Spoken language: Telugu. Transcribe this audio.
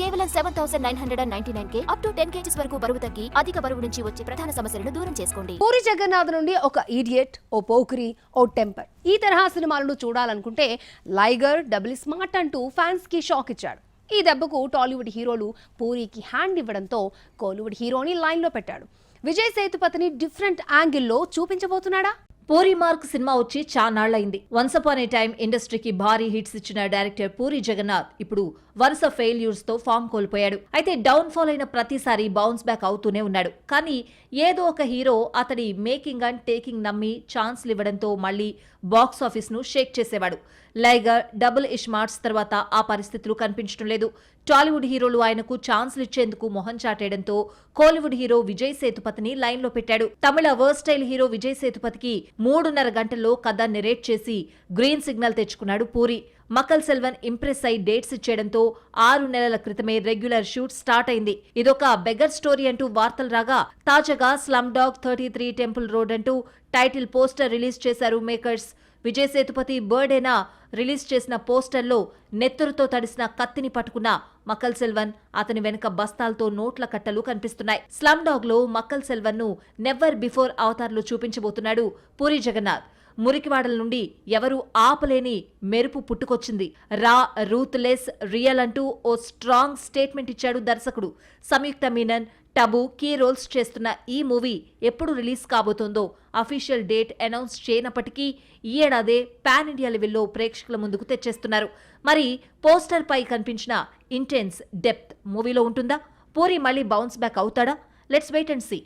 కేవలం 7,999 అప్ టు 10 kgs వరకు బరువు తగ్గి అధిక బరువు నుంచి వచ్చే ప్రధాన సమస్యలను దూరం చేసుకోండి. పూరి జగన్నాథ్ నుండి ఒక ఈడియట్, ఓ పోకిరి, ఓ టెంపర్ ఈ తరహా సినిమాలను చూడాలనుకుంటే లైగర్, డబుల్ స్మార్ట్ అంటూ ఫ్యాన్స్ కి షాక్ ఇచ్చాడు. ఈ దెబ్బకు టాలీవుడ్ హీరోలు పూరికి హ్యాండ్ ఇవ్వడంతో కోలీవుడ్ హీరోని లైన్ లో పెట్టాడు. విజయ్ సేతుపతిని డిఫరెంట్ యాంగిల్లో చూపించబోతున్నాడా? పూరి మార్క్ సినిమా వచ్చి చానాళ్లైంది. వన్స్ అపాన్ ఏ టైమ్ ఇండస్ట్రీకి భారీ హిట్స్ ఇచ్చిన డైరెక్టర్ పూరి జగన్నాథ్ ఇప్పుడు వరుస ఫెయిల్యూర్స్ తో ఫామ్ కోల్పోయాడు. అయితే డౌన్ ఫాల్ అయిన ప్రతిసారి బౌన్స్ బ్యాక్ అవుతూనే ఉన్నాడు. కానీ ఏదో ఒక హీరో అతడి మేకింగ్ అండ్ టేకింగ్ నమ్మి ఛాన్స్లు ఇవ్వడంతో మళ్లీ బాక్స్ ఆఫీస్ ను షేక్ చేసేవాడు. లైగర్, డబుల్ ఇష్మార్ట్స్ తర్వాత ఆ పరిస్థితులు కనిపించడం లేదు. టాలీవుడ్ హీరోలు ఆయనకు ఛాన్స్లు ఇచ్చేందుకు మొహం చాటేయడంతో కోలీవుడ్ హీరో విజయ్ సేతుపతిని లైన్ లో పెట్టాడు. తమిళ వర్స్టైల్ హీరో విజయ్ సేతుపతికి 3.5 గంటల్లో కథ నెరేట్ చేసి గ్రీన్ సిగ్నల్ తెచ్చుకున్నాడు పూరి. మకల్ సెల్వన్ ఇంప్రెస్ అయి డేట్స్ ఇచ్చేయడంతో 6 నెలల క్రితమే రెగ్యులర్ షూట్ స్టార్ట్ అయింది. ఇదొక బెగర్ స్టోరీ అంటూ వార్తలు రాగా తాజాగా స్లమ్ డాగ్ 33 టెంపుల్ రోడ్ అంటూ టైటిల్ పోస్టర్ రిలీజ్ చేశారు మేకర్స్. విజయ్ సేతుపతి బర్త్డేనా రిలీజ్ చేసిన పోస్టర్లో నెత్తురుతో తడిసిన కత్తిని పట్టుకున్న మకల్ సెల్వన్, అతని వెనుక బస్తాలతో నోట్ల కట్టలు కనిపిస్తున్నాయి. స్లమ్ డాగ్ లో మకల్ సెల్వన్ ను నెవర్ బిఫోర్ అవతార్లో చూపించబోతున్నాడు పూరి జగన్నాథ్. మురికివాడల నుండి ఎవరూ ఆపలేని మెరుపు పుట్టుకొచ్చింది. రా, రూత్లెస్, రియల్ అంటూ ఓ స్ట్రాంగ్ స్టేట్మెంట్ ఇచ్చాడు దర్శకుడు. సంయుక్త మీనన్, టబు కీ రోల్స్ చేస్తున్న ఈ మూవీ ఎప్పుడు రిలీజ్ కాబోతోందో అఫీషియల్ డేట్ అనౌన్స్ చేయనప్పటికీ ఈ ఏడాదే పాన్ ఇండియా లెవెల్లో ప్రేక్షకుల ముందుకు తెచ్చేస్తున్నారు. మరి పోస్టర్ పై కనిపించిన ఇంటెన్స్ డెప్త్ మూవీలో ఉంటుందా? పూరి మళ్ళీ బౌన్స్ బ్యాక్ అవుతాడా? Let's wait and see.